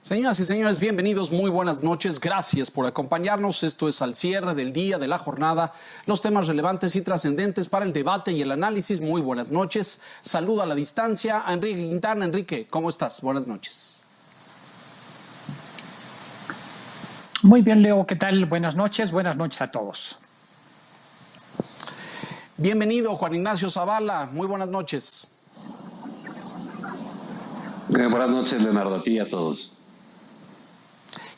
Señoras y señores, bienvenidos, muy buenas noches, gracias por acompañarnos. Esto es al cierre del día, de la jornada, los temas relevantes y trascendentes para el debate y el análisis. Muy buenas noches, saludo a la distancia a Enrique Quintana. Enrique, ¿cómo estás? Buenas noches. Muy bien, Leo, ¿qué tal? Buenas noches a todos. Bienvenido, Juan Ignacio Zavala, muy buenas noches. Buenas noches, Leonardo, a ti y a todos.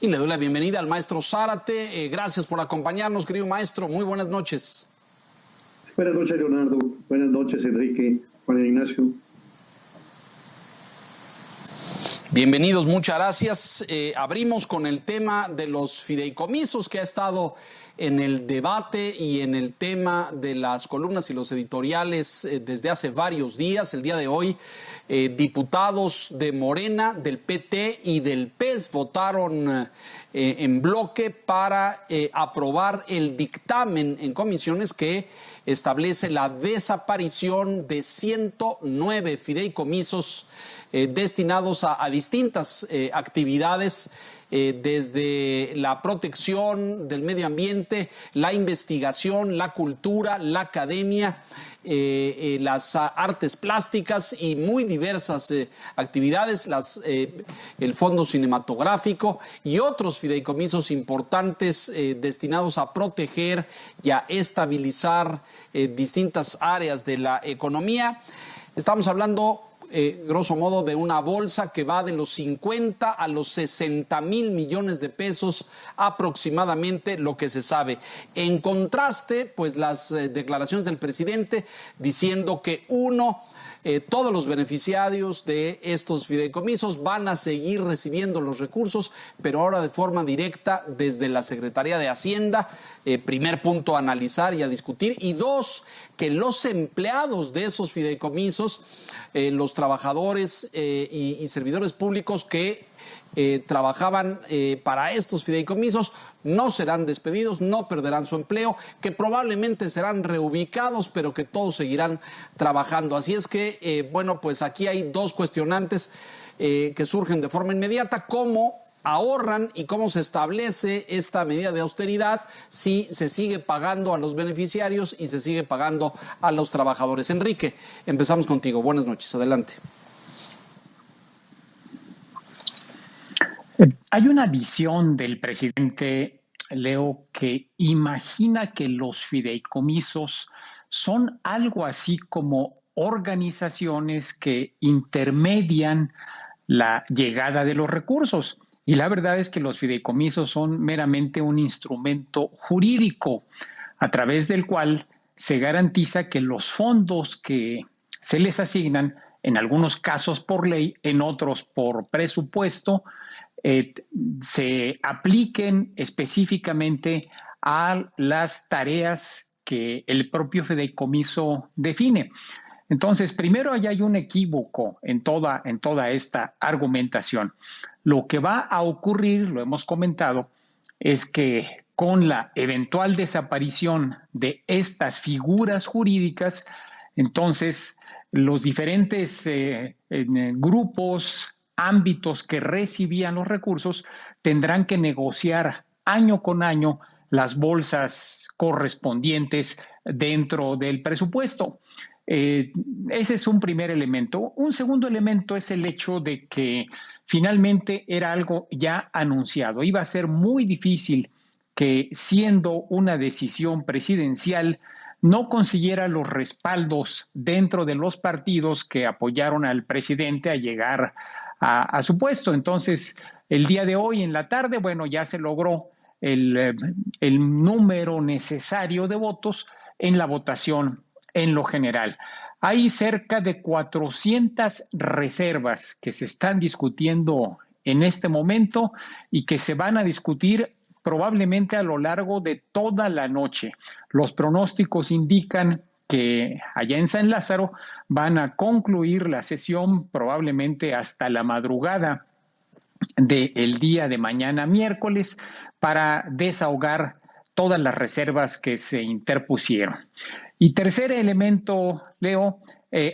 Y le doy la bienvenida al maestro Zárate. Gracias por acompañarnos, querido maestro. Muy buenas noches. Buenas noches, Leonardo. Buenas noches, Enrique, Juan Ignacio. Bienvenidos, muchas gracias. Abrimos con el tema de los fideicomisos que ha estado en el debate y en el tema de las columnas y los editoriales desde hace varios días. El día de hoy, diputados de Morena, del PT y del PES votaron en bloque para aprobar el dictamen en comisiones que establece la desaparición de 109 fideicomisos destinados a distintas actividades, desde la protección del medio ambiente, la investigación, la cultura, la academia, las artes plásticas y muy diversas actividades, el fondo cinematográfico y otros fideicomisos importantes destinados a proteger y a estabilizar distintas áreas de la economía. Estamos hablando grosso modo de una bolsa que va de los 50 a los 60 mil millones de pesos aproximadamente, lo que se sabe. En contraste, pues las declaraciones del presidente diciendo que todos los beneficiarios de estos fideicomisos van a seguir recibiendo los recursos, pero ahora de forma directa desde la Secretaría de Hacienda. Primer punto a analizar y a discutir. Y dos, que los empleados de esos fideicomisos, los trabajadores y servidores públicos que trabajaban para estos fideicomisos no serán despedidos, no perderán su empleo, que probablemente serán reubicados, pero que todos seguirán trabajando. Así es que, bueno, pues aquí hay dos cuestionantes que surgen de forma inmediata: cómo ahorran y cómo se establece esta medida de austeridad si se sigue pagando a los beneficiarios y se sigue pagando a los trabajadores. Enrique, empezamos contigo. Buenas noches, adelante. Hay una visión del presidente, Leo, que imagina que los fideicomisos son algo así como organizaciones que intermedian la llegada de los recursos. Y la verdad es que los fideicomisos son meramente un instrumento jurídico a través del cual se garantiza que los fondos que se les asignan, en algunos casos por ley, en otros por presupuesto, se apliquen específicamente a las tareas que el propio fideicomiso define. Entonces, primero, ahí hay un equívoco en toda esta argumentación. Lo que va a ocurrir, lo hemos comentado, es que con la eventual desaparición de estas figuras jurídicas, entonces los diferentes grupos, ámbitos que recibían los recursos tendrán que negociar año con año las bolsas correspondientes dentro del presupuesto. Ese es un primer elemento. Un segundo elemento es el hecho de que finalmente era algo ya anunciado. Iba a ser muy difícil que, siendo una decisión presidencial, no consiguiera los respaldos dentro de los partidos que apoyaron al presidente a llegar a su puesto. Entonces, el día de hoy en la tarde, bueno, ya se logró el número necesario de votos en la votación en lo general. Hay cerca de 400 reservas que se están discutiendo en este momento y que se van a discutir probablemente a lo largo de toda la noche. Los pronósticos indican que allá en San Lázaro van a concluir la sesión probablemente hasta la madrugada del día de mañana miércoles para desahogar todas las reservas que se interpusieron. Y tercer elemento, Leo,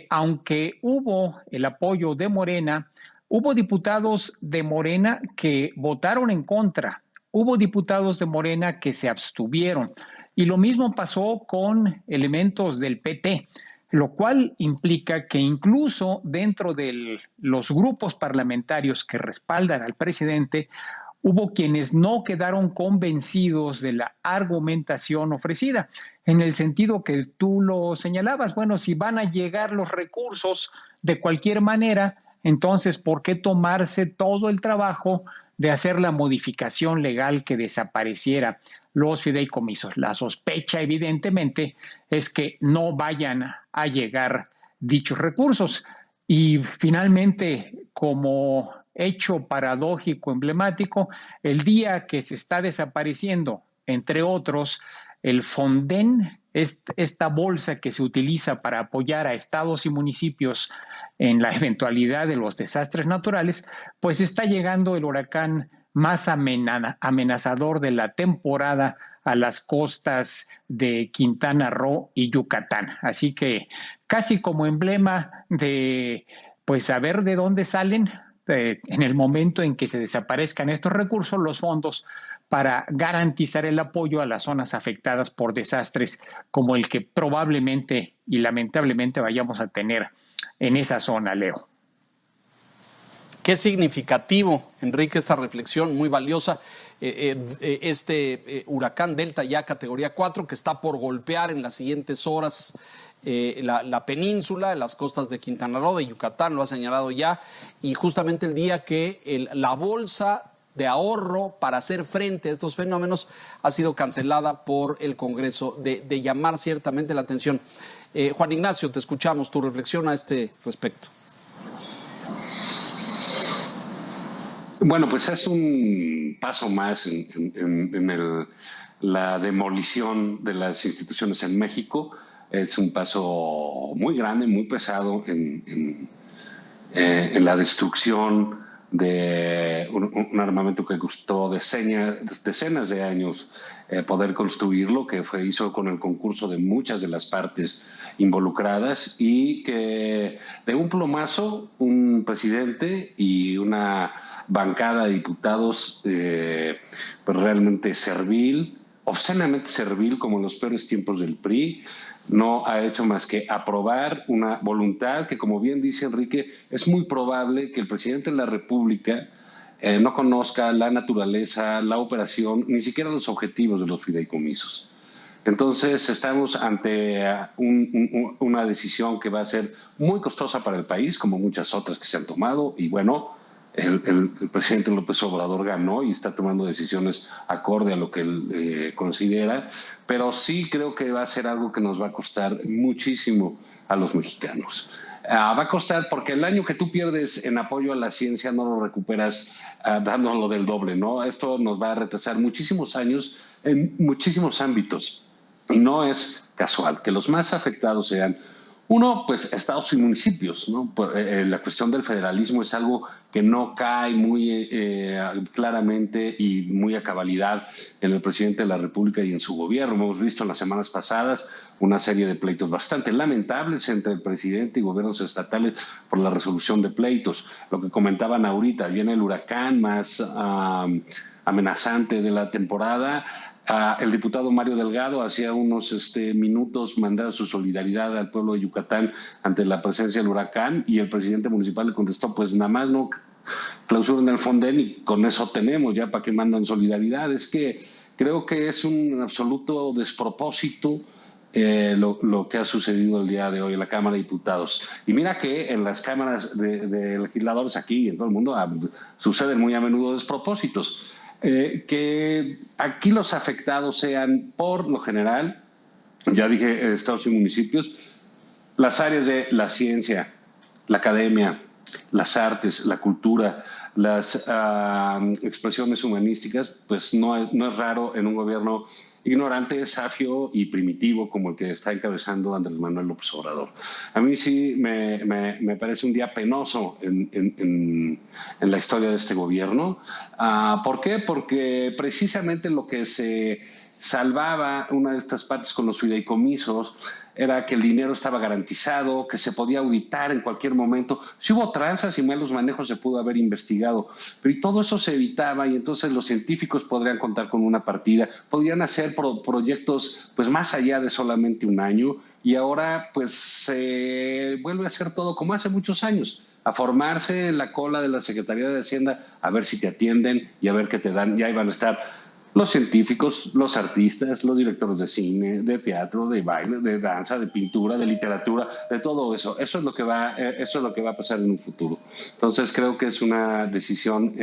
aunque hubo el apoyo de Morena, Hubo diputados de Morena que votaron en contra, hubo diputados de Morena que se abstuvieron, y lo mismo pasó con elementos del PT, lo cual implica que incluso dentro de los grupos parlamentarios que respaldan al presidente, hubo quienes no quedaron convencidos de la argumentación ofrecida, en el sentido que tú lo señalabas. Bueno, si van a llegar los recursos de cualquier manera, entonces, ¿por qué tomarse todo el trabajo de hacer la modificación legal que desapareciera los fideicomisos? La sospecha, evidentemente, es que no vayan a llegar dichos recursos. Y finalmente, como hecho paradójico, emblemático, el día que se está desapareciendo, entre otros, el Fonden, esta bolsa que se utiliza para apoyar a estados y municipios en la eventualidad de los desastres naturales, pues está llegando el huracán más amenazador de la temporada a las costas de Quintana Roo y Yucatán. Así que casi como emblema de, pues, saber de dónde salen, en el momento en que se desaparezcan estos recursos, los fondos para garantizar el apoyo a las zonas afectadas por desastres como el que probablemente y lamentablemente vayamos a tener en esa zona, Leo. Qué significativo, Enrique, esta reflexión muy valiosa. Este huracán Delta, ya categoría 4, que está por golpear en las siguientes horas la península, las costas de Quintana Roo, de Yucatán, lo ha señalado ya, y justamente el día que la bolsa de ahorro para hacer frente a estos fenómenos ha sido cancelada por el Congreso, de llamar ciertamente la atención. Juan Ignacio, te escuchamos, tu reflexión a este respecto. Bueno, pues es un paso más en la demolición de las instituciones en México. Es un paso muy grande, muy pesado en la destrucción de un armamento que costó decenas de años poder construirlo, que hizo con el concurso de muchas de las partes involucradas, y que de un plumazo un presidente y una bancada de diputados pues realmente servil, obscenamente servil, como en los peores tiempos del PRI, no ha hecho más que aprobar una voluntad que, como bien dice Enrique, es muy probable que el presidente de la República no conozca la naturaleza, la operación, ni siquiera los objetivos de los fideicomisos. Entonces estamos ante una decisión que va a ser muy costosa para el país, como muchas otras que se han tomado, y bueno, el presidente López Obrador ganó y está tomando decisiones acorde a lo que él considera, pero sí creo que va a ser algo que nos va a costar muchísimo a los mexicanos. Va a costar porque el año que tú pierdes en apoyo a la ciencia no lo recuperas dándolo del doble, ¿no? Esto nos va a retrasar muchísimos años en muchísimos ámbitos, y no es casual que los más afectados sean uno, pues estados y municipios, ¿no? La cuestión del federalismo es algo que no cae muy claramente y muy a cabalidad en el presidente de la República y en su gobierno. Hemos visto en las semanas pasadas una serie de pleitos bastante lamentables entre el presidente y gobiernos estatales por la resolución de pleitos. Lo que comentaban ahorita, viene el huracán más amenazante de la temporada. El diputado Mario Delgado hacía unos minutos mandaba su solidaridad al pueblo de Yucatán ante la presencia del huracán, y el presidente municipal le contestó, pues nada más no clausuren el Fonden y con eso tenemos, ya para que mandan solidaridad. Es que creo que es un absoluto despropósito lo que ha sucedido el día de hoy en la Cámara de Diputados. Y mira que en las cámaras de legisladores aquí y en todo el mundo suceden muy a menudo despropósitos. Que aquí los afectados sean, por lo general, ya dije, estados y municipios, las áreas de la ciencia, la academia, las artes, la cultura, las expresiones humanísticas, pues no es raro en un gobierno ignorante, safio y primitivo como el que está encabezando Andrés Manuel López Obrador. A mí sí me parece un día penoso en la historia de este gobierno. ¿Por qué? Porque precisamente lo que se salvaba una de estas partes con los fideicomisos era que el dinero estaba garantizado, que se podía auditar en cualquier momento. Si hubo tranzas y malos manejos se pudo haber investigado, pero y todo eso se evitaba y entonces los científicos podrían contar con una partida, podrían hacer proyectos pues más allá de solamente un año y ahora pues se vuelve a hacer todo como hace muchos años, a formarse en la cola de la Secretaría de Hacienda a ver si te atienden y a ver qué te dan, y ahí van a estar los científicos, los artistas, los directores de cine, de teatro, de baile, de danza, de pintura, de literatura, de todo eso. Eso es lo que va a pasar en un futuro. Entonces creo que es una decisión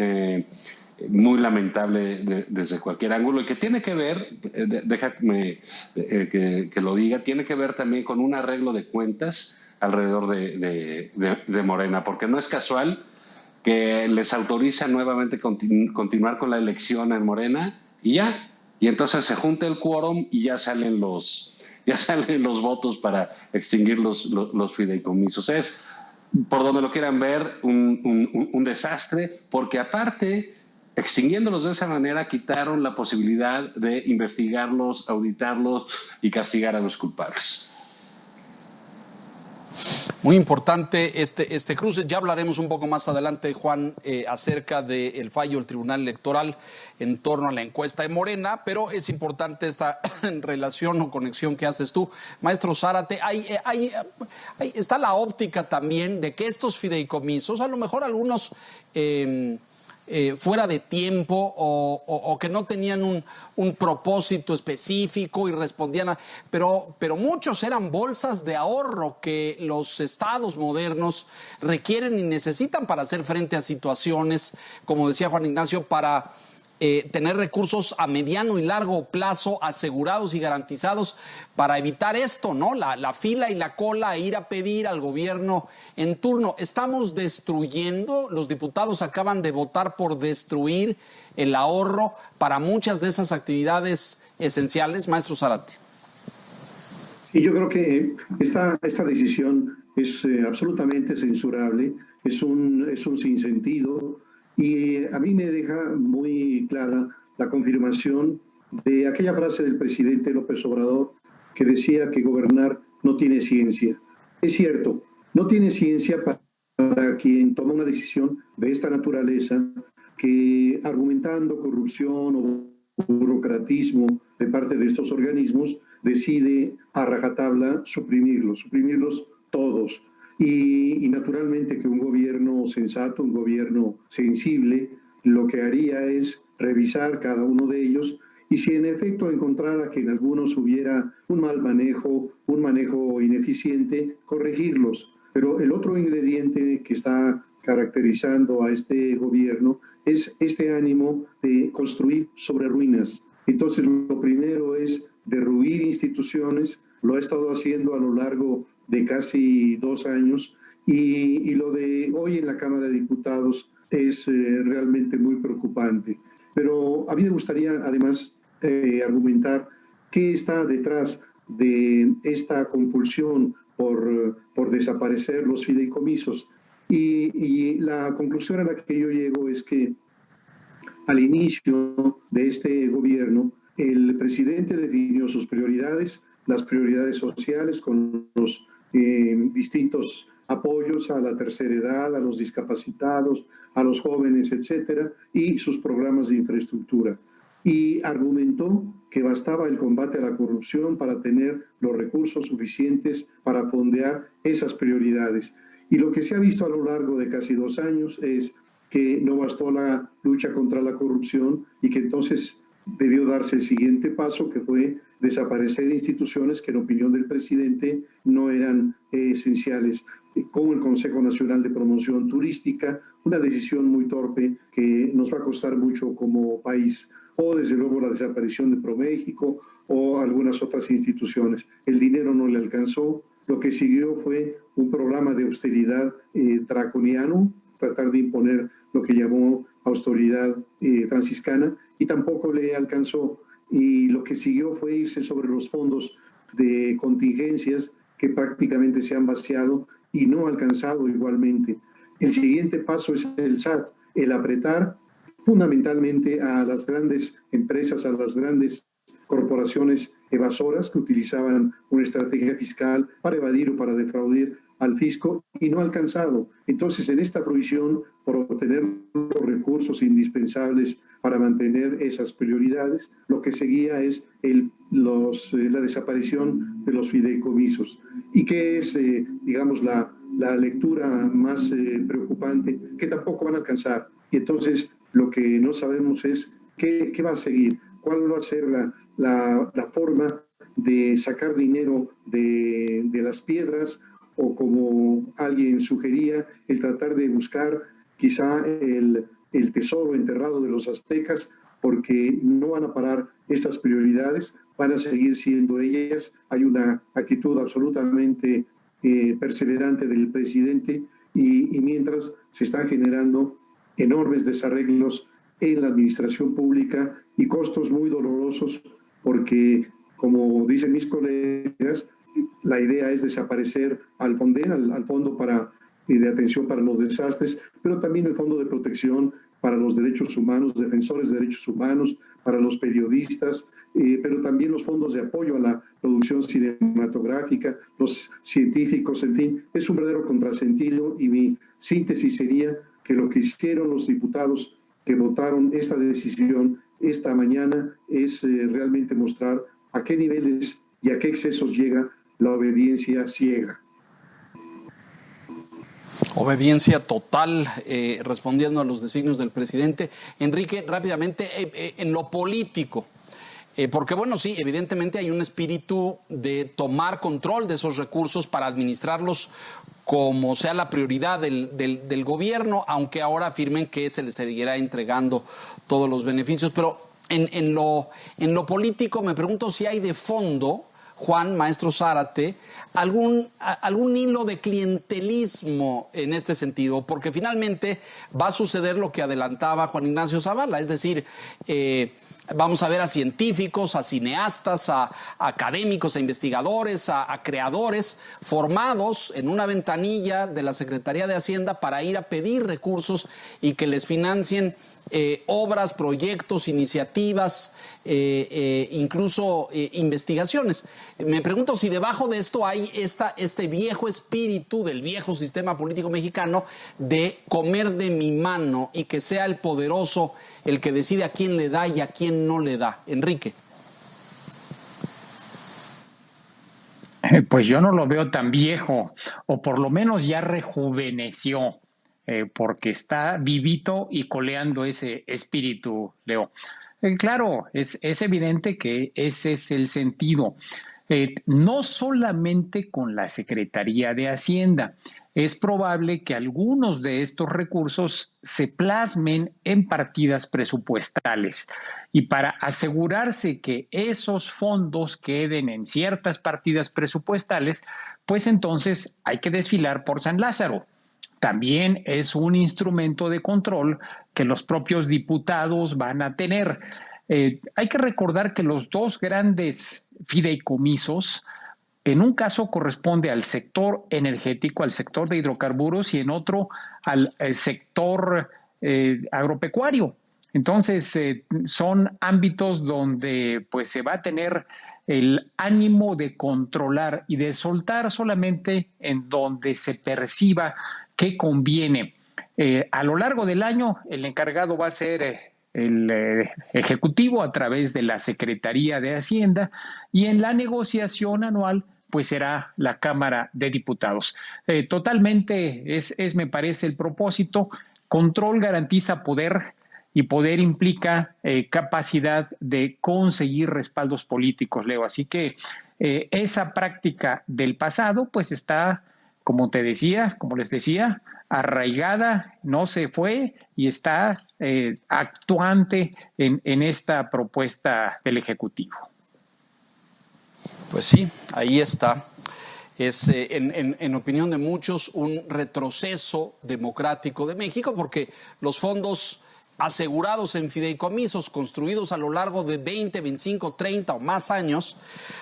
muy lamentable desde cualquier ángulo y que tiene que ver, déjame que lo diga, tiene que ver también con un arreglo de cuentas alrededor de Morena, porque no es casual que les autoriza nuevamente continuar con la elección en Morena y ya. Y entonces se junta el quórum y ya salen los votos para extinguir los fideicomisos. Es, por donde lo quieran ver, un desastre, porque aparte, extinguiéndolos de esa manera, quitaron la posibilidad de investigarlos, auditarlos y castigar a los culpables. Muy importante este cruce. Ya hablaremos un poco más adelante, Juan, acerca del fallo del Tribunal Electoral en torno a la encuesta de Morena, pero es importante esta relación o conexión que haces tú. Maestro Zárate, está la óptica también de que estos fideicomisos, a lo mejor algunos fuera de tiempo o que no tenían un propósito específico y respondían pero muchos eran bolsas de ahorro que los estados modernos requieren y necesitan para hacer frente a situaciones, como decía Juan Ignacio, para tener recursos a mediano y largo plazo asegurados y garantizados para evitar esto, ¿no? La fila y la cola, ir a pedir al gobierno en turno. Estamos destruyendo, los diputados acaban de votar por destruir el ahorro para muchas de esas actividades esenciales. Maestro Zárate. Sí, yo creo que esta decisión es absolutamente censurable, es un sinsentido. Y a mí me deja muy clara la confirmación de aquella frase del presidente López Obrador que decía que gobernar no tiene ciencia. Es cierto, no tiene ciencia para quien toma una decisión de esta naturaleza que argumentando corrupción o burocratismo de parte de estos organismos decide a rajatabla suprimirlos todos. Y naturalmente que un gobierno sensato, un gobierno sensible, lo que haría es revisar cada uno de ellos y si en efecto encontrara que en algunos hubiera un mal manejo, un manejo ineficiente, corregirlos. Pero el otro ingrediente que está caracterizando a este gobierno es este ánimo de construir sobre ruinas. Entonces lo primero es derruir instituciones, lo ha estado haciendo a lo largo de casi 2 años y lo de hoy en la Cámara de Diputados es realmente muy preocupante. Pero a mí me gustaría además argumentar qué está detrás de esta compulsión por desaparecer los fideicomisos. Y la conclusión a la que yo llego es que al inicio de este gobierno, el presidente definió sus prioridades, las prioridades sociales con los distintos apoyos a la tercera edad, a los discapacitados, a los jóvenes, etcétera, y sus programas de infraestructura. Y argumentó que bastaba el combate a la corrupción para tener los recursos suficientes para fondear esas prioridades. Y lo que se ha visto a lo largo de casi 2 años es que no bastó la lucha contra la corrupción y que entonces debió darse el siguiente paso, que fue desaparecer instituciones que en opinión del presidente no eran esenciales, como el Consejo Nacional de Promoción Turística, una decisión muy torpe que nos va a costar mucho como país, o desde luego la desaparición de ProMéxico o algunas otras instituciones. El dinero no le alcanzó, lo que siguió fue un programa de austeridad draconiano, tratar de imponer lo que llamó austeridad franciscana, y tampoco le alcanzó. Y lo que siguió fue irse sobre los fondos de contingencias que prácticamente se han vaciado y no alcanzado igualmente. El siguiente paso es el SAT, el apretar fundamentalmente a las grandes empresas, a las grandes corporaciones evasoras que utilizaban una estrategia fiscal para evadir o para defraudar al fisco y no ha alcanzado. Entonces, en esta fruición, por obtener los recursos indispensables para mantener esas prioridades, lo que seguía es la desaparición de los fideicomisos. ¿Y qué es, digamos, la lectura más preocupante? Que tampoco van a alcanzar. Y entonces, lo que no sabemos es qué va a seguir, cuál va a ser la forma de sacar dinero de las piedras, o como alguien sugería, el tratar de buscar quizá el tesoro enterrado de los aztecas, porque no van a parar estas prioridades, van a seguir siendo ellas. Hay una actitud absolutamente perseverante del presidente y mientras se están generando enormes desarreglos en la administración pública y costos muy dolorosos, porque, como dicen mis colegas, la idea es desaparecer al Fonden, al Fondo de Atención para los Desastres, pero también el Fondo de Protección para los Derechos Humanos, defensores de derechos humanos, para los periodistas, pero también los fondos de apoyo a la producción cinematográfica, los científicos, en fin, es un verdadero contrasentido y mi síntesis sería que lo que hicieron los diputados que votaron esta decisión esta mañana es realmente mostrar a qué niveles y a qué excesos llega la obediencia ciega. Obediencia total, respondiendo a los designios del presidente. Enrique, rápidamente, en lo político, porque bueno, sí, evidentemente hay un espíritu de tomar control de esos recursos para administrarlos como sea la prioridad del gobierno, aunque ahora afirmen que se les seguirá entregando todos los beneficios. Pero en lo político me pregunto si hay de fondo, Juan, maestro Zárate, algún hilo de clientelismo en este sentido, porque finalmente va a suceder lo que adelantaba Juan Ignacio Zavala, es decir, vamos a ver a científicos, a cineastas, a académicos, a investigadores, a creadores formados en una ventanilla de la Secretaría de Hacienda para ir a pedir recursos y que les financien obras, proyectos, iniciativas, incluso investigaciones. Me pregunto si debajo de esto hay este viejo espíritu del viejo sistema político mexicano de comer de mi mano y que sea el poderoso el que decide a quién le da y a quién no le da. Enrique. Pues yo no lo veo tan viejo, o por lo menos ya rejuveneció. Porque está vivito y coleando ese espíritu, Leo. Claro, es evidente que ese es el sentido. No solamente con la Secretaría de Hacienda. Es probable que algunos de estos recursos se plasmen en partidas presupuestales. Y para asegurarse que esos fondos queden en ciertas partidas presupuestales, pues entonces hay que desfilar por San Lázaro. También es un instrumento de control que los propios diputados van a tener. Hay que recordar que los dos grandes fideicomisos, en un caso corresponde al sector energético, al sector de hidrocarburos, y en otro al sector agropecuario. Entonces, son ámbitos donde pues, se va a tener el ánimo de controlar y de soltar solamente en donde se perciba que conviene. A lo largo del año, el encargado va a ser el Ejecutivo a través de la Secretaría de Hacienda, y en la negociación anual pues será la Cámara de Diputados. Totalmente es, me parece, el propósito. Control garantiza poder, y poder implica capacidad de conseguir respaldos políticos, Leo. Así que esa práctica del pasado pues está, como les decía, arraigada, no se fue y está actuante en esta propuesta del Ejecutivo. Pues sí, ahí está. Es, en opinión de muchos, un retroceso democrático de México, porque los fondos asegurados en fideicomisos construidos a lo largo de 20, 25, 30 o más años,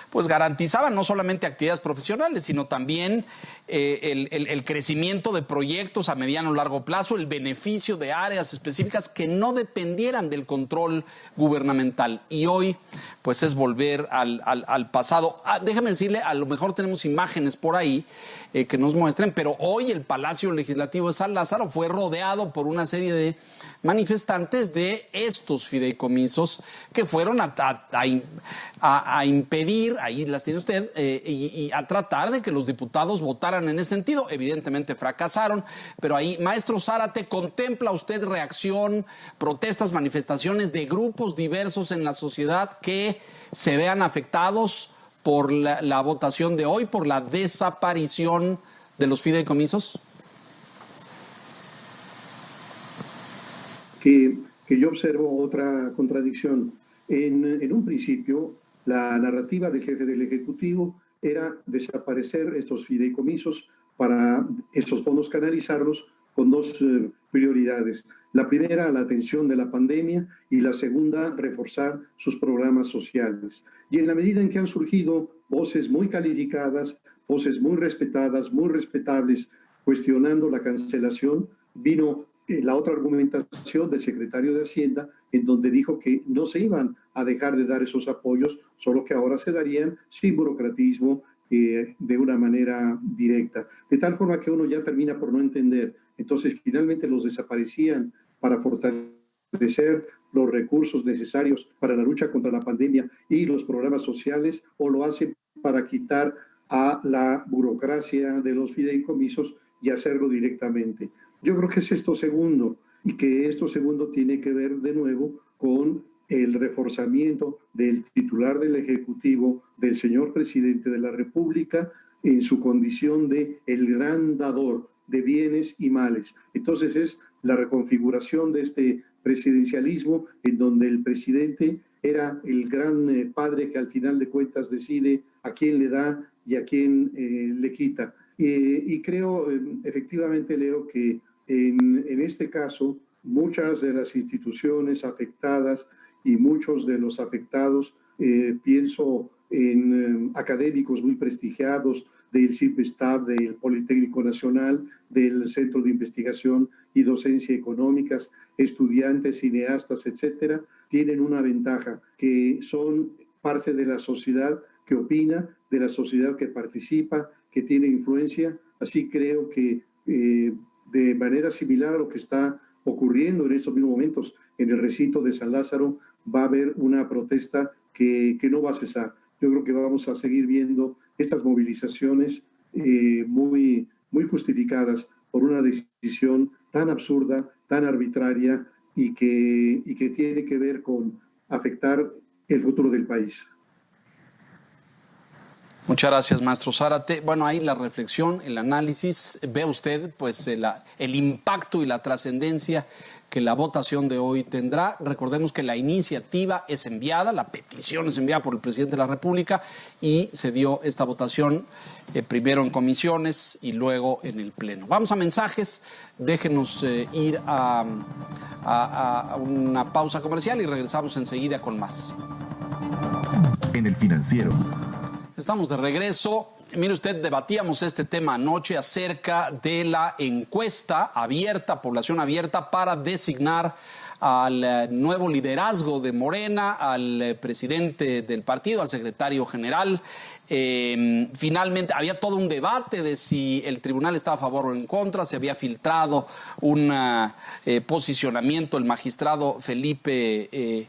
pues garantizaban no solamente actividades profesionales, sino también el crecimiento de proyectos a mediano o largo plazo, el beneficio de áreas específicas que no dependieran del control gubernamental. Y hoy, pues es volver al pasado. Déjame decirle, a lo mejor tenemos imágenes por ahí que nos muestren, pero hoy el Palacio Legislativo de San Lázaro fue rodeado por una serie de manifestantes de estos fideicomisos que fueron a impedir, ahí las tiene usted, y a tratar de que los diputados votaran en ese sentido. Evidentemente fracasaron, pero ahí, maestro Zárate, ¿contempla usted reacción, protestas, manifestaciones de grupos diversos en la sociedad que se vean afectados por la votación de hoy, por la desaparición de los fideicomisos? Que yo observo otra contradicción. En un principio, la narrativa del jefe del Ejecutivo era desaparecer estos fideicomisos para estos fondos canalizarlos con dos prioridades. La primera, la atención de la pandemia, y la segunda, reforzar sus programas sociales. Y en la medida en que han surgido voces muy calificadas, voces muy respetadas, muy respetables, cuestionando la cancelación, vino la otra argumentación del secretario de Hacienda, en donde dijo que no se iban a dejar de dar esos apoyos, solo que ahora se darían sin burocratismo, de una manera directa. De tal forma que uno ya termina por no entender. Entonces, finalmente los desaparecían para fortalecer los recursos necesarios para la lucha contra la pandemia y los programas sociales, o lo hacen para quitar a la burocracia de los fideicomisos y hacerlo directamente. Yo creo que es esto segundo, y que esto segundo tiene que ver de nuevo con el reforzamiento del titular del Ejecutivo, del señor presidente de la República, en su condición de el gran dador de bienes y males. Entonces es la reconfiguración de este presidencialismo, en donde el presidente era el gran padre que al final de cuentas decide a quién le da y a quién le quita. Y creo, efectivamente, Leo, que en este caso muchas de las instituciones afectadas y muchos de los afectados, pienso en académicos muy prestigiados del CIPESTAB, del Politécnico Nacional, del Centro de Investigación y Docencia Económicas, estudiantes, cineastas, etcétera, tienen una ventaja, que son parte de la sociedad que opina, de la sociedad que participa, que tiene influencia. Así creo que de manera similar a lo que está ocurriendo en estos mismos momentos en el recinto de San Lázaro, va a haber una protesta que no va a cesar. Yo creo que vamos a seguir viendo estas movilizaciones muy justificadas por una decisión tan absurda, tan arbitraria, y que tiene que ver con afectar el futuro del país. Muchas gracias, maestro Zárate. Bueno, ahí la reflexión, el análisis. Ve usted pues el impacto y la trascendencia que la votación de hoy tendrá. Recordemos que la iniciativa es enviada, la petición es enviada por el presidente de la República, y se dio esta votación primero en comisiones y luego en el Pleno. Vamos a mensajes. Déjenos ir a una pausa comercial y regresamos enseguida con más. En El Financiero. Estamos de regreso. Mire usted, debatíamos este tema anoche acerca de la encuesta abierta, población abierta, para designar al nuevo liderazgo de Morena, al presidente del partido, al secretario general. Finalmente había todo un debate de si el tribunal estaba a favor o en contra, se había filtrado un posicionamiento el magistrado Felipe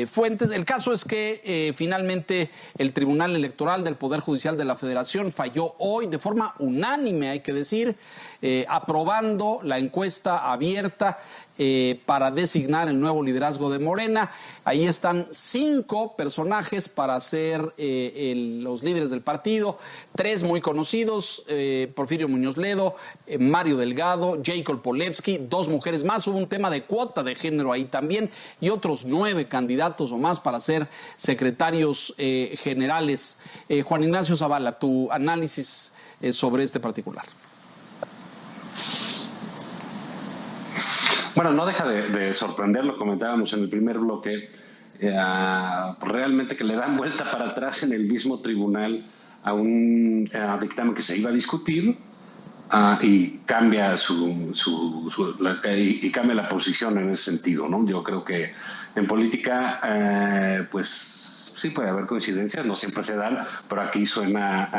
Fuentes. El caso es que finalmente el Tribunal Electoral del Poder Judicial de la Federación falló hoy de forma unánime, hay que decir, aprobando la encuesta abierta para designar el nuevo liderazgo de Morena. Ahí están 5 personajes para ser los líderes del partido, 3 muy conocidos, Porfirio Muñoz Ledo, Mario Delgado, Jacob Polevsky, 2 mujeres más. Hubo un tema de cuota de género ahí también, y otros 9 candidatos o más para ser secretarios generales. Juan Ignacio Zavala, tu análisis sobre este particular. Bueno, no deja de sorprender, lo comentábamos en el primer bloque, realmente que le dan vuelta para atrás en el mismo tribunal a un dictamen que se iba a discutir y cambia y cambia la posición en ese sentido, ¿no? Yo creo que en política, pues sí puede haber coincidencias, no siempre se dan, pero aquí suena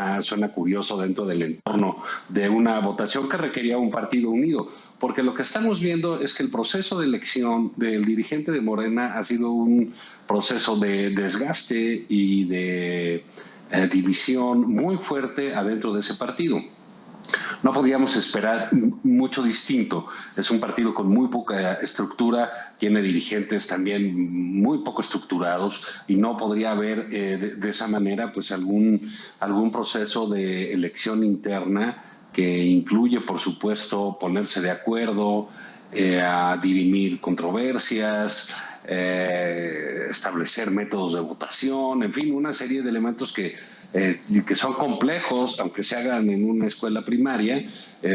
curioso dentro del entorno de una votación que requería un partido unido, porque lo que estamos viendo es que el proceso de elección del dirigente de Morena ha sido un proceso de desgaste y de división muy fuerte adentro de ese partido. No podíamos esperar mucho distinto. Es un partido con muy poca estructura, tiene dirigentes también muy poco estructurados y no podría haber de esa manera pues algún proceso de elección interna que incluye, por supuesto, ponerse de acuerdo, a dirimir controversias, establecer métodos de votación, en fin, una serie de elementos que son complejos, aunque se hagan en una escuela primaria,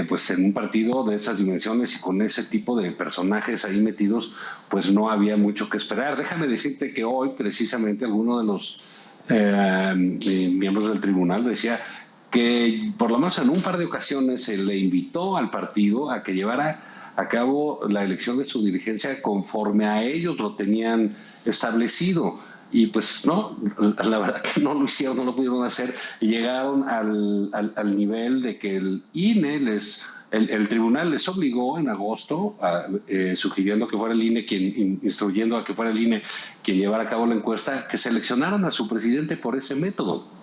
pues en un partido de esas dimensiones y con ese tipo de personajes ahí metidos, pues no había mucho que esperar. Déjame decirte que hoy, precisamente, alguno de los miembros del tribunal decía que por lo menos en un par de ocasiones se le invitó al partido a que llevara a cabo la elección de su dirigencia conforme a ellos lo tenían establecido. Y pues no, la verdad que no lo hicieron, no lo pudieron hacer y llegaron al nivel de que el INE el tribunal les obligó en agosto, sugiriendo que fuera el INE instruyendo a que fuera el INE quien llevara a cabo la encuesta, que seleccionaran a su presidente por ese método.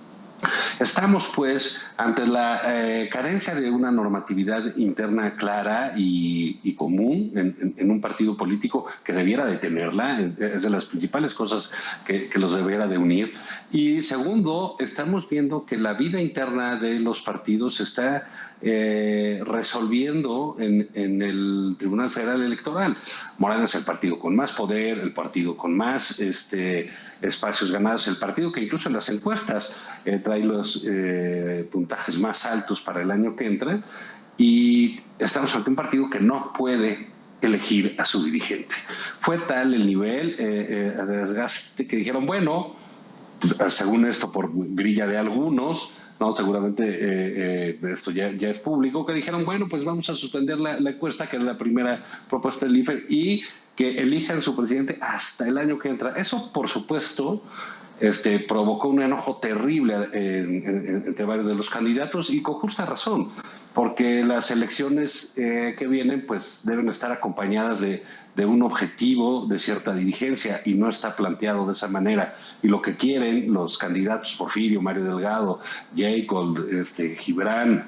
Estamos, pues, ante la carencia de una normatividad interna clara y común en un partido político que debiera de tenerla, es de las principales cosas que los debiera de unir. Y segundo, estamos viendo que la vida interna de los partidos se está resolviendo en el Tribunal Federal Electoral. Morena es el partido con más poder, el partido con más espacios ganados, el partido que incluso en las encuestas trae los puntajes más altos para el año que entra, y estamos ante un partido que no puede elegir a su dirigente. Fue tal el nivel de desgaste que dijeron, bueno, según esto por grilla de algunos, no, seguramente esto ya es público, que dijeron, bueno, pues vamos a suspender la encuesta, que era la primera propuesta del IFE, y que elijan su presidente hasta el año que entra. Eso, por supuesto, provocó un enojo terrible entre varios de los candidatos, y con justa razón, porque las elecciones que vienen pues deben estar acompañadas de un objetivo de cierta dirigencia, y no está planteado de esa manera. Y lo que quieren los candidatos, Porfirio, Mario Delgado, Jacob, Gibran,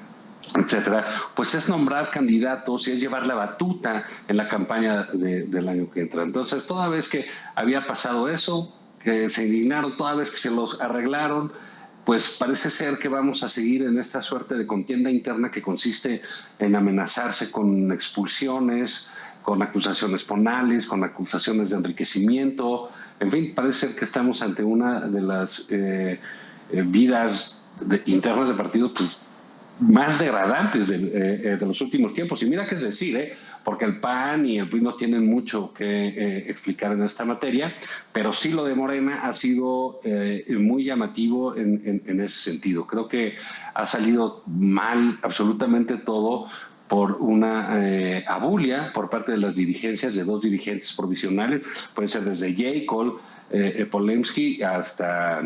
etcétera, pues es nombrar candidatos y es llevar la batuta en la campaña del año que entra. Entonces, toda vez que había pasado eso, que se indignaron, toda vez que se los arreglaron, pues parece ser que vamos a seguir en esta suerte de contienda interna que consiste en amenazarse con expulsiones, con acusaciones penales, con acusaciones de enriquecimiento. En fin, parece ser que estamos ante una de las vidas internas de partidos pues, más degradantes de los últimos tiempos. Y mira qué es decir, porque el PAN y el PRI no tienen mucho que explicar en esta materia, pero sí lo de Morena ha sido muy llamativo en ese sentido. Creo que ha salido mal absolutamente todo por una abulia por parte de las dirigencias, de dos dirigentes provisionales, puede ser desde Jacob, Polemski hasta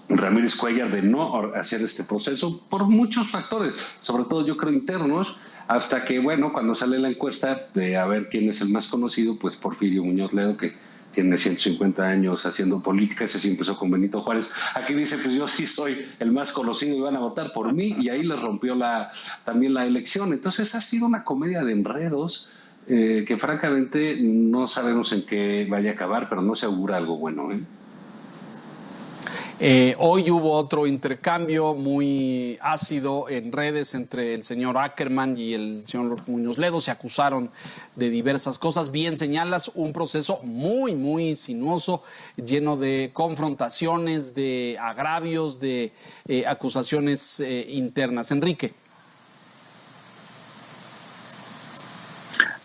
Ramírez Cuellar, de no hacer este proceso por muchos factores, sobre todo yo creo internos, hasta que, bueno, cuando sale la encuesta de a ver quién es el más conocido, pues Porfirio Muñoz Ledo, que tiene 150 años haciendo política, ese sí empezó con Benito Juárez. Aquí dice, pues yo sí soy el más conocido y van a votar por mí, y ahí les rompió también la elección. Entonces ha sido una comedia de enredos que francamente no sabemos en qué vaya a acabar, pero no se augura algo bueno, Hoy hubo otro intercambio muy ácido en redes entre el señor Ackerman y el señor Muñoz Ledo. Se acusaron de diversas cosas. Bien señalas, un proceso muy, muy sinuoso, lleno de confrontaciones, de agravios, de acusaciones internas. Enrique.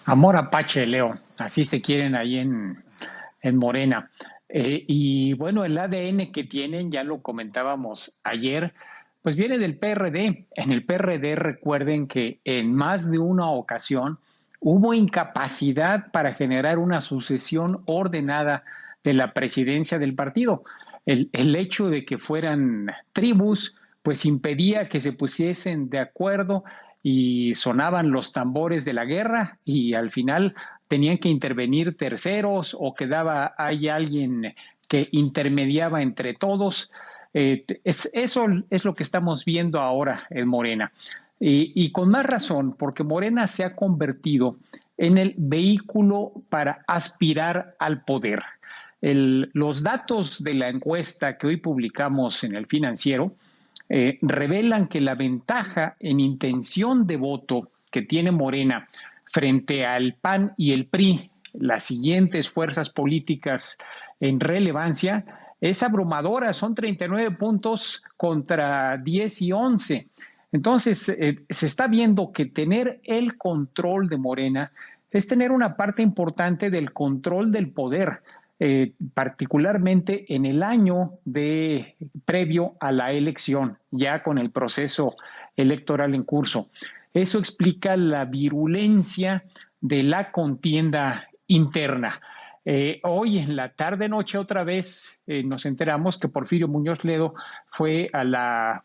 Amor apache, Leo. Así se quieren ahí en Morena. Y bueno, el ADN que tienen, ya lo comentábamos ayer, pues viene del PRD. En el PRD recuerden que en más de una ocasión hubo incapacidad para generar una sucesión ordenada de la presidencia del partido. El hecho de que fueran tribus, pues impedía que se pusiesen de acuerdo y sonaban los tambores de la guerra y al final tenían que intervenir terceros o quedaba ahí alguien que intermediaba entre todos. Eso es lo que estamos viendo ahora en Morena. Y con más razón, porque Morena se ha convertido en el vehículo para aspirar al poder. Los datos de la encuesta que hoy publicamos en El Financiero revelan que la ventaja en intención de voto que tiene Morena frente al PAN y el PRI, las siguientes fuerzas políticas en relevancia, es abrumadora, son 39 puntos contra 10 y 11. Entonces, se está viendo que tener el control de Morena es tener una parte importante del control del poder, particularmente en el año previo a la elección, ya con el proceso electoral en curso. Eso explica la virulencia de la contienda interna. Hoy en la tarde-noche otra vez nos enteramos que Porfirio Muñoz Ledo fue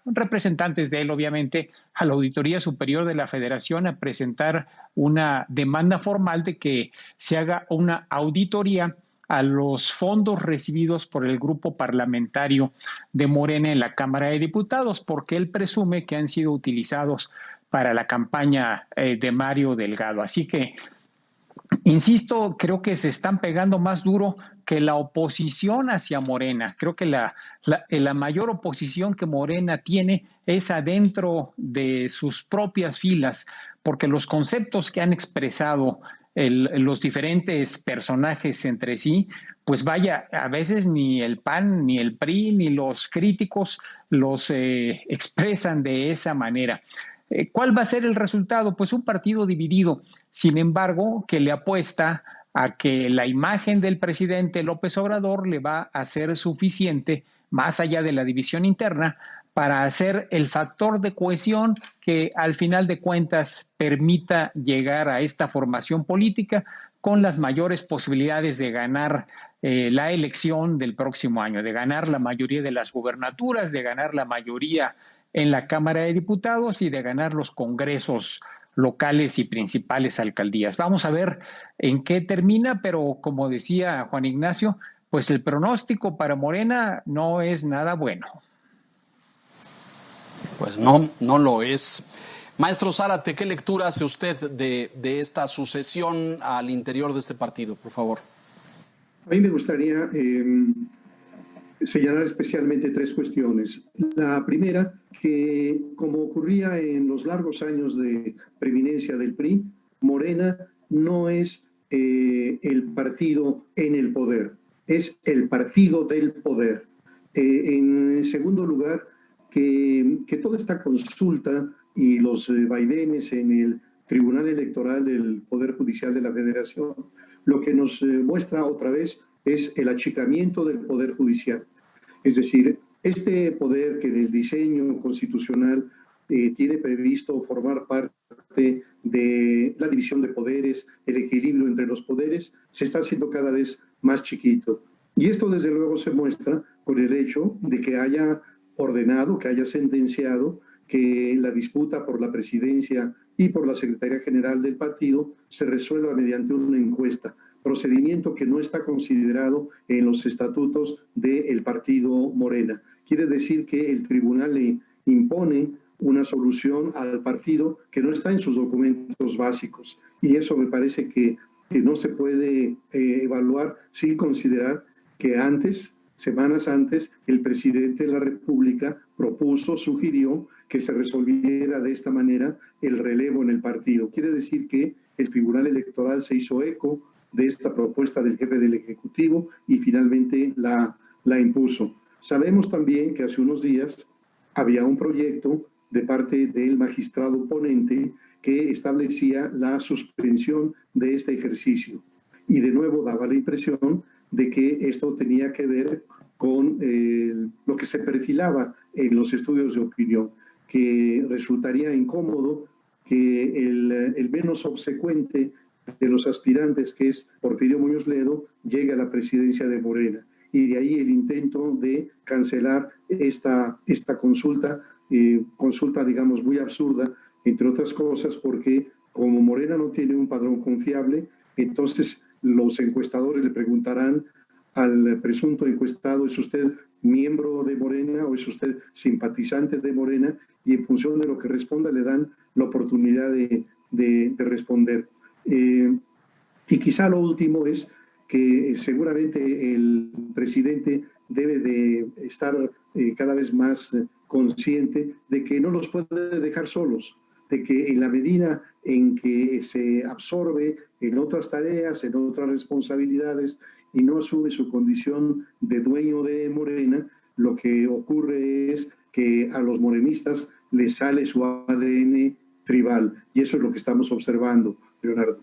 representantes de él obviamente, a la Auditoría Superior de la Federación a presentar una demanda formal de que se haga una auditoría a los fondos recibidos por el grupo parlamentario de Morena en la Cámara de Diputados, porque él presume que han sido utilizados para la campaña de Mario Delgado. Así que, insisto, creo que se están pegando más duro que la oposición hacia Morena. Creo que la mayor oposición que Morena tiene es adentro de sus propias filas, porque los conceptos que han expresado los diferentes personajes entre sí, pues vaya, a veces ni el PAN, ni el PRI, ni los críticos los expresan de esa manera. ¿Cuál va a ser el resultado? Pues un partido dividido, sin embargo, que le apuesta a que la imagen del presidente López Obrador le va a ser suficiente, más allá de la división interna, para hacer el factor de cohesión que al final de cuentas permita llegar a esta formación política con las mayores posibilidades de ganar la elección del próximo año, de ganar la mayoría de las gubernaturas, de ganar la mayoría en la Cámara de Diputados y de ganar los congresos locales y principales alcaldías. Vamos a ver en qué termina, pero como decía Juan Ignacio, pues el pronóstico para Morena no es nada bueno. Pues no lo es. Maestro Zárate, ¿qué lectura hace usted de esta sucesión al interior de este partido, por favor? A mí me gustaría señalar especialmente tres cuestiones. La primera, que como ocurría en los largos años de preeminencia del PRI, Morena no es el partido en el poder, es el partido del poder. En segundo lugar, que toda esta consulta y los vaivenes en el Tribunal Electoral del Poder Judicial de la Federación, lo que nos muestra otra vez es el achicamiento del Poder Judicial. Es decir, este poder que en el diseño constitucional tiene previsto formar parte de la división de poderes, el equilibrio entre los poderes, se está haciendo cada vez más chiquito. Y esto desde luego se muestra con el hecho de que haya ordenado, que haya sentenciado que la disputa por la presidencia y por la Secretaría General del partido se resuelva mediante una encuesta, procedimiento que no está considerado en los estatutos del partido Morena. Quiere decir que el tribunal le impone una solución al partido que no está en sus documentos básicos. Y eso me parece que no se puede evaluar sin considerar que semanas antes, el presidente de la República sugirió que se resolviera de esta manera el relevo en el partido. Quiere decir que el Tribunal Electoral se hizo eco de esta propuesta del jefe del Ejecutivo y finalmente la impuso. Sabemos también que hace unos días había un proyecto de parte del magistrado ponente que establecía la suspensión de este ejercicio. y de nuevo daba la impresión de que esto tenía que ver con lo que se perfilaba en los estudios de opinión, que resultaría incómodo que el menos obsecuente de los aspirantes, que es Porfirio Muñoz Ledo, llegue a la presidencia de Morena. Y de ahí el intento de cancelar esta consulta, digamos, muy absurda, entre otras cosas, porque como Morena no tiene un padrón confiable, entonces los encuestadores le preguntarán al presunto encuestado: ¿es usted miembro de Morena o es usted simpatizante de Morena? Y en función de lo que responda le dan la oportunidad de responder. Y quizá lo último es que seguramente el presidente debe de estar cada vez más consciente de que no los puede dejar solos, de que en la medida en que se absorbe en otras tareas, en otras responsabilidades y no asume su condición de dueño de Morena, lo que ocurre es que a los morenistas les sale su ADN tribal. Y eso es lo que estamos observando, Leonardo.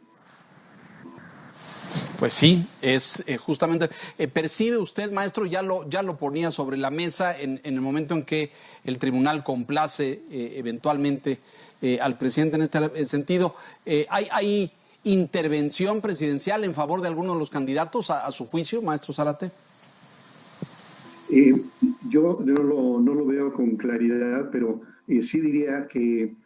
Pues sí, es justamente, ¿percibe usted, maestro, ya lo ponía sobre la mesa en el momento en que el tribunal complace eventualmente al presidente en este sentido? ¿Hay intervención presidencial en favor de alguno de los candidatos a su juicio, maestro Zárate? Yo no lo veo con claridad, pero sí diría que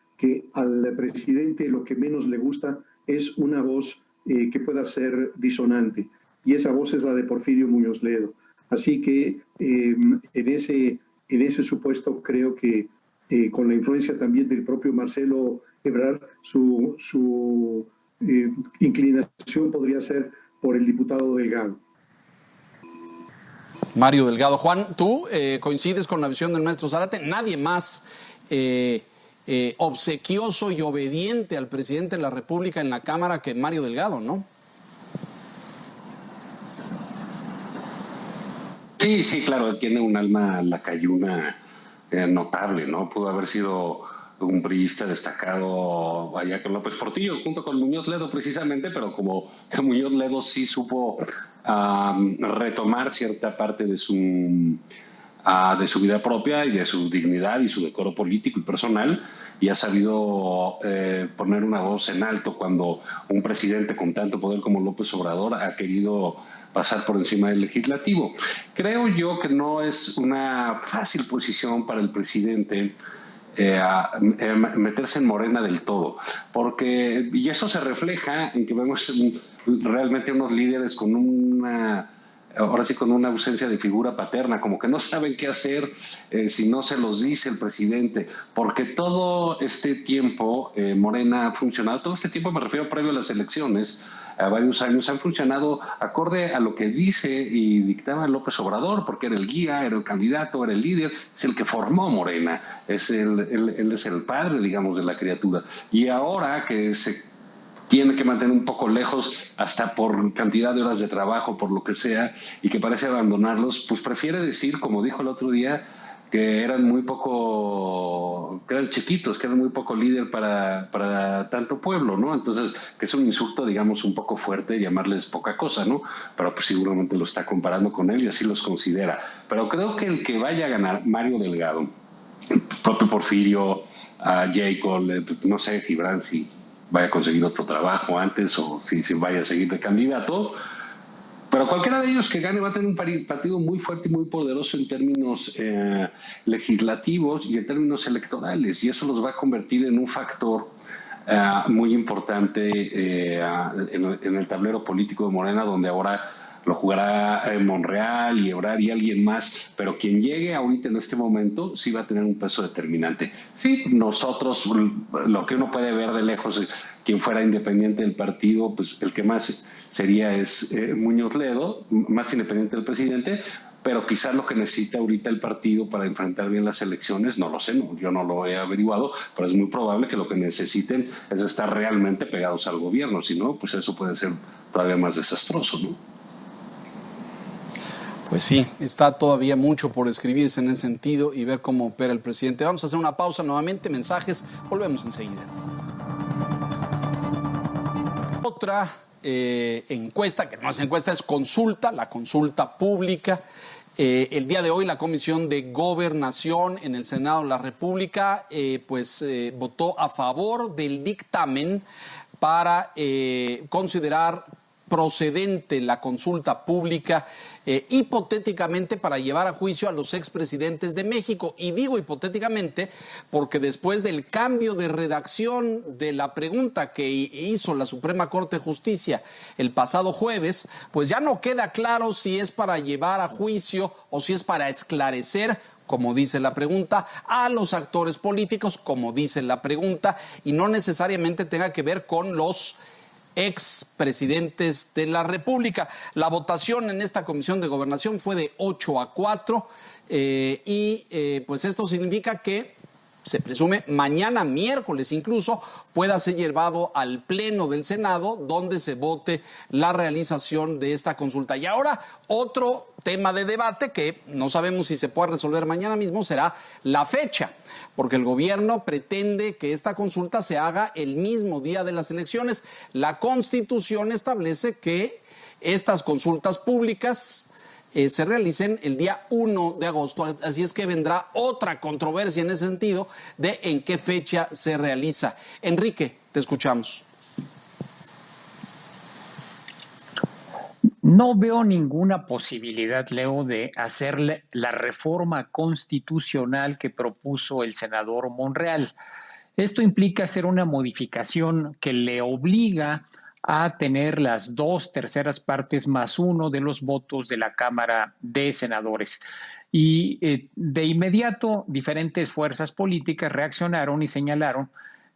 al presidente lo que menos le gusta es una voz que pueda ser disonante, y esa voz es la de Porfirio Muñoz Ledo. Así que en ese supuesto creo que con la influencia también del propio Marcelo Ebrard, su inclinación podría ser por el diputado Delgado. Mario Delgado. Juan, ¿tú coincides con la visión del maestro Zárate? Nadie más obsequioso y obediente al presidente de la República en la Cámara que Mario Delgado, ¿no? Sí, claro, tiene un alma lacayuna notable, ¿no? Pudo haber sido un priista destacado allá con López Portillo, junto con Muñoz Ledo precisamente, pero como Muñoz Ledo sí supo retomar cierta parte de su vida propia y de su dignidad y su decoro político y personal, y ha sabido poner una voz en alto cuando un presidente con tanto poder como López Obrador ha querido pasar por encima del legislativo. Creo yo que no es una fácil posición para el presidente meterse en Morena del todo, porque, y eso se refleja en que vemos realmente unos líderes con una ausencia de figura paterna, como que no saben qué hacer si no se los dice el presidente, porque todo este tiempo Morena ha funcionado, todo este tiempo me refiero previo a las elecciones, a varios años han funcionado acorde a lo que dice y dictaba López Obrador, porque era el guía, era el candidato, era el líder, es el que formó Morena, él es el padre, digamos, de la criatura. Y ahora que se tiene que mantener un poco lejos, hasta por cantidad de horas de trabajo, por lo que sea, y que parece abandonarlos, pues prefiere decir, como dijo el otro día, que eran chiquitos, que eran muy poco líder para tanto pueblo, ¿no? Entonces, que es un insulto, digamos, un poco fuerte llamarles poca cosa, ¿no? Pero pues seguramente lo está comparando con él y así los considera. Pero creo que el que vaya a ganar, Mario Delgado, el propio Porfirio, Jacob, no sé, Gibran, si vaya a conseguir otro trabajo antes o si vaya a seguir de candidato, pero cualquiera de ellos que gane va a tener un partido muy fuerte y muy poderoso en términos legislativos y en términos electorales, y eso los va a convertir en un factor muy importante en el tablero político de Morena, donde ahora lo jugará Monreal y Ebrard y alguien más, pero quien llegue ahorita en este momento sí va a tener un peso determinante. Sí, nosotros, lo que uno puede ver de lejos, quien fuera independiente del partido, pues el que más sería es Muñoz Ledo, más independiente del presidente, pero quizás lo que necesita ahorita el partido para enfrentar bien las elecciones, no lo sé, yo no lo he averiguado, pero es muy probable que lo que necesiten es estar realmente pegados al gobierno, si no, pues eso puede ser todavía más desastroso, ¿no? Pues sí, está todavía mucho por escribirse en ese sentido y ver cómo opera el presidente. Vamos a hacer una pausa nuevamente, mensajes, volvemos enseguida. Otra encuesta, que no es encuesta, es consulta, la consulta pública. El día de hoy la Comisión de Gobernación en el Senado de la República votó a favor del dictamen para considerar procedente la consulta pública hipotéticamente para llevar a juicio a los expresidentes de México. Y digo hipotéticamente porque después del cambio de redacción de la pregunta que hizo la Suprema Corte de Justicia el pasado jueves, pues ya no queda claro si es para llevar a juicio o si es para esclarecer, como dice la pregunta, a los actores políticos, como dice la pregunta, y no necesariamente tenga que ver con los expresidentes de la República. La votación en esta Comisión de Gobernación fue de 8-4 pues esto significa que se presume mañana miércoles incluso pueda ser llevado al Pleno del Senado donde se vote la realización de esta consulta. Y ahora otro tema de debate que no sabemos si se puede resolver mañana mismo será la fecha, porque el gobierno pretende que esta consulta se haga el mismo día de las elecciones. La Constitución establece que estas consultas públicas se realicen el día 1 de agosto, así es que vendrá otra controversia en ese sentido de en qué fecha se realiza. Enrique, te escuchamos. No veo ninguna posibilidad, Leo, de hacer la reforma constitucional que propuso el senador Monreal. Esto implica hacer una modificación que le obliga a tener las 2/3 partes más 1 de los votos de la Cámara de Senadores. Y de inmediato diferentes fuerzas políticas reaccionaron y señalaron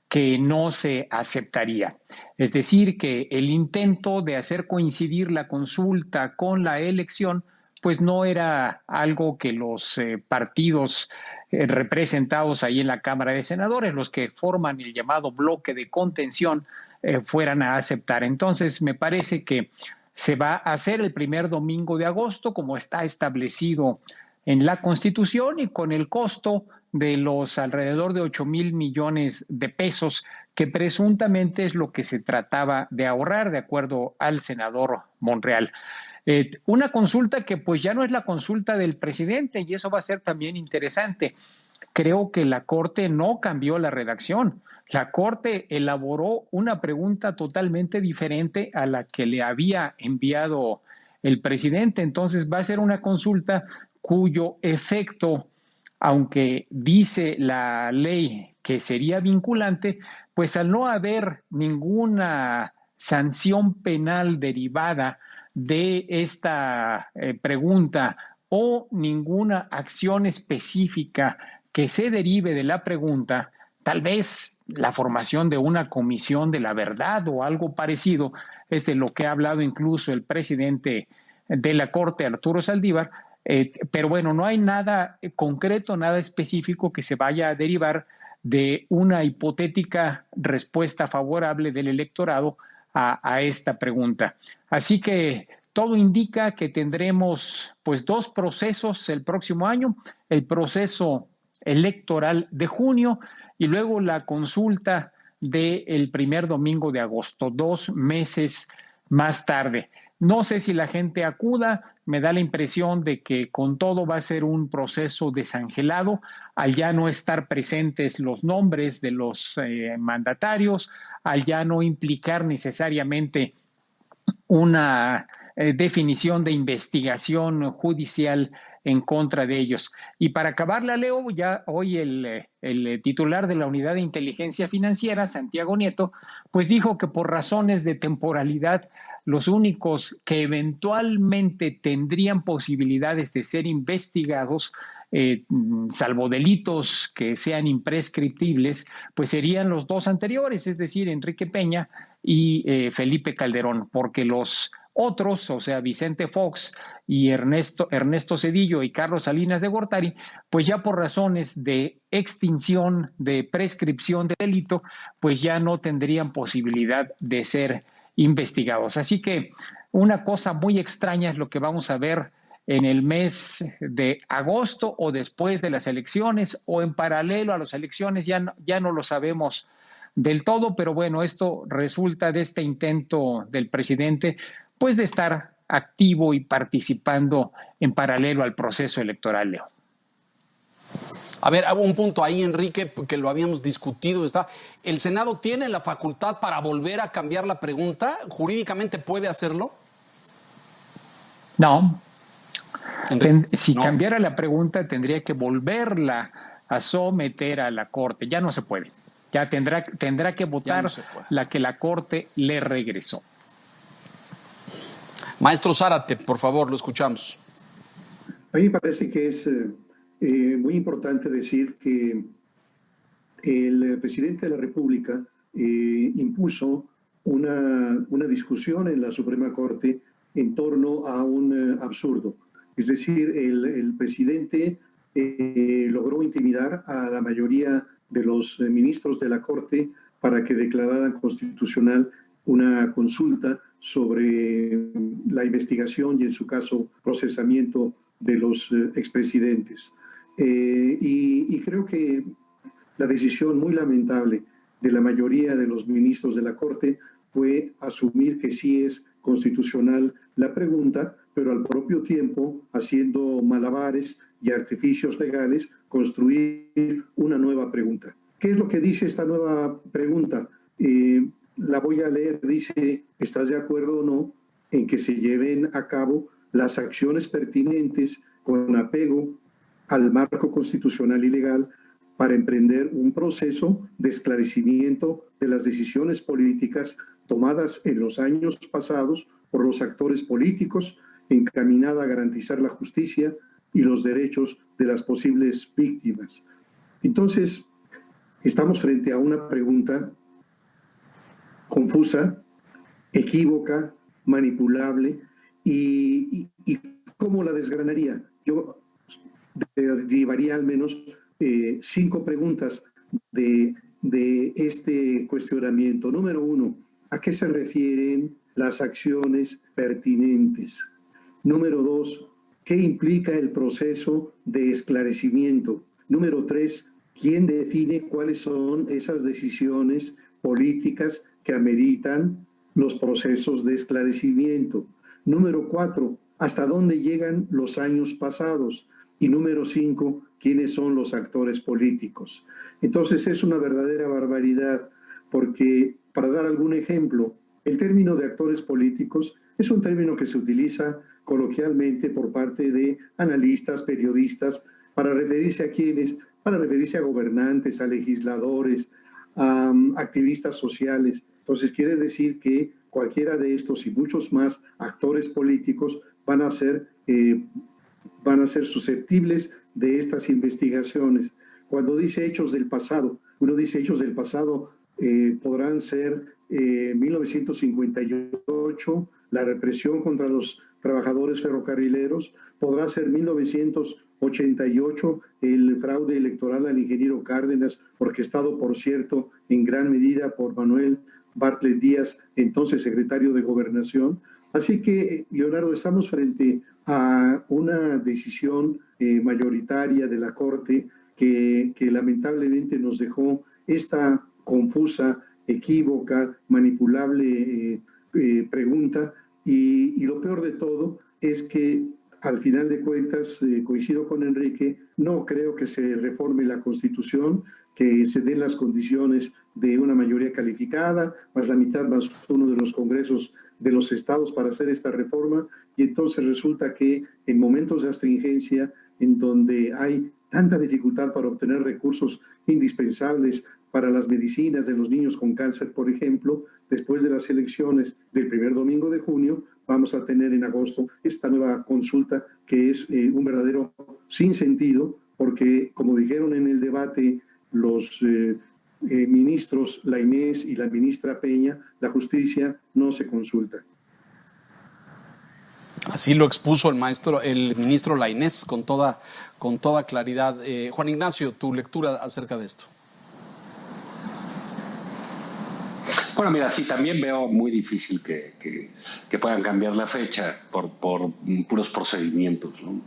que no se aceptaría. Es decir, que el intento de hacer coincidir la consulta con la elección, pues no era algo que los partidos representados ahí en la Cámara de Senadores, los que forman el llamado bloque de contención, fueran a aceptar. Entonces, me parece que se va a hacer el primer domingo de agosto, como está establecido en la Constitución, y con el costo de los alrededor de 8,000 millones de pesos, que presuntamente es lo que se trataba de ahorrar, de acuerdo al senador Monreal. Una consulta que pues ya no es la consulta del presidente, y eso va a ser también interesante. Creo que la Corte no cambió la redacción. La Corte elaboró una pregunta totalmente diferente a la que le había enviado el presidente. Entonces va a ser una consulta cuyo efecto, aunque dice la ley que sería vinculante, pues al no haber ninguna sanción penal derivada de esta pregunta o ninguna acción específica que se derive de la pregunta, tal vez la formación de una comisión de la verdad o algo parecido, es de lo que ha hablado incluso el presidente de la Corte, Arturo Saldívar, pero bueno, no hay nada concreto, nada específico que se vaya a derivar de una hipotética respuesta favorable del electorado a esta pregunta. Así que todo indica que tendremos pues 2 procesos el próximo año, el proceso electoral de junio y luego la consulta del primer domingo de agosto, 2 meses más tarde. No sé si la gente acuda, me da la impresión de que con todo va a ser un proceso desangelado, al ya no estar presentes los nombres de los mandatarios, al ya no implicar necesariamente una definición de investigación judicial en contra de ellos. Y para acabarla, Leo, ya hoy el titular de la Unidad de Inteligencia Financiera, Santiago Nieto, pues dijo que por razones de temporalidad, los únicos que eventualmente tendrían posibilidades de ser investigados, salvo delitos que sean imprescriptibles, pues serían los 2 anteriores, es decir, Enrique Peña y Felipe Calderón, porque los otros, o sea, Vicente Fox y Ernesto Zedillo y Carlos Salinas de Gortari, pues ya por razones de extinción, de prescripción de delito, pues ya no tendrían posibilidad de ser investigados. Así que una cosa muy extraña es lo que vamos a ver en el mes de agosto o después de las elecciones o en paralelo a las elecciones, ya no lo sabemos del todo, pero bueno, esto resulta de este intento del presidente, pues de estar activo y participando en paralelo al proceso electoral, Leo. A ver, hago un punto ahí, Enrique, que lo habíamos discutido. ¿El Senado tiene la facultad para volver a cambiar la pregunta? ¿Jurídicamente puede hacerlo? No. Si no. cambiara la pregunta, tendría que volverla a someter a la Corte. Ya no se puede. Ya tendrá que votar no la que la Corte le regresó. Maestro Zárate, por favor, lo escuchamos. A mí me parece que es muy importante decir que el presidente de la República impuso una discusión en la Suprema Corte en torno a un absurdo. Es decir, el presidente logró intimidar a la mayoría de los ministros de la Corte para que declararan constitucional una consulta sobre la investigación y, en su caso, procesamiento de los expresidentes. Y creo que la decisión muy lamentable de la mayoría de los ministros de la Corte fue asumir que sí es constitucional la pregunta, pero al propio tiempo, haciendo malabares y artificios legales, construir una nueva pregunta. ¿Qué es lo que dice esta nueva pregunta? La voy a leer. Dice: ¿estás de acuerdo o no en que se lleven a cabo las acciones pertinentes con apego al marco constitucional y legal para emprender un proceso de esclarecimiento de las decisiones políticas tomadas en los años pasados por los actores políticos, encaminada a garantizar la justicia y los derechos de las posibles víctimas? Entonces, estamos frente a una pregunta confusa, equívoca, manipulable, y ¿cómo la desgranaría? Yo derivaría al menos 5 preguntas de este cuestionamiento. Número 1, ¿a qué se refieren las acciones pertinentes? Número 2, ¿qué implica el proceso de esclarecimiento? Número 3, ¿quién define cuáles son esas decisiones políticas que ameritan los procesos de esclarecimiento? Número 4, ¿hasta dónde llegan los años pasados? Y número 5, ¿quiénes son los actores políticos? Entonces es una verdadera barbaridad, porque, para dar algún ejemplo, el término de actores políticos es un término que se utiliza coloquialmente por parte de analistas, periodistas, para referirse a quiénes, para referirse a gobernantes, a legisladores, a activistas sociales. Entonces quiere decir que cualquiera de estos y muchos más actores políticos van a ser susceptibles de estas investigaciones. Cuando dice hechos del pasado, uno dice hechos del pasado, podrán ser 1958, la represión contra los trabajadores ferrocarrileros, podrá ser 1988, el fraude electoral al ingeniero Cárdenas, orquestado, por cierto, en gran medida por Manuel Bartlett Díaz, entonces secretario de Gobernación. Así que, Leonardo, estamos frente a una decisión mayoritaria de la Corte que lamentablemente nos dejó esta confusa, equívoca, manipulable pregunta, y lo peor de todo es que, al final de cuentas, coincido con Enrique, no creo que se reforme la Constitución, que se den las condiciones de una mayoría calificada, más la mitad más uno de los congresos de los estados para hacer esta reforma, y entonces resulta que en momentos de astringencia, en donde hay tanta dificultad para obtener recursos indispensables para las medicinas de los niños con cáncer, por ejemplo, después de las elecciones del primer domingo de junio, vamos a tener en agosto esta nueva consulta, que es un verdadero sinsentido, porque, como dijeron en el debate los ministros Lainés y la ministra Peña, la justicia no se consulta. Así lo expuso el ministro Lainés con toda claridad. Juan Ignacio, tu lectura acerca de esto. Bueno, mira, sí, también veo muy difícil que puedan cambiar la fecha por puros procedimientos, ¿no?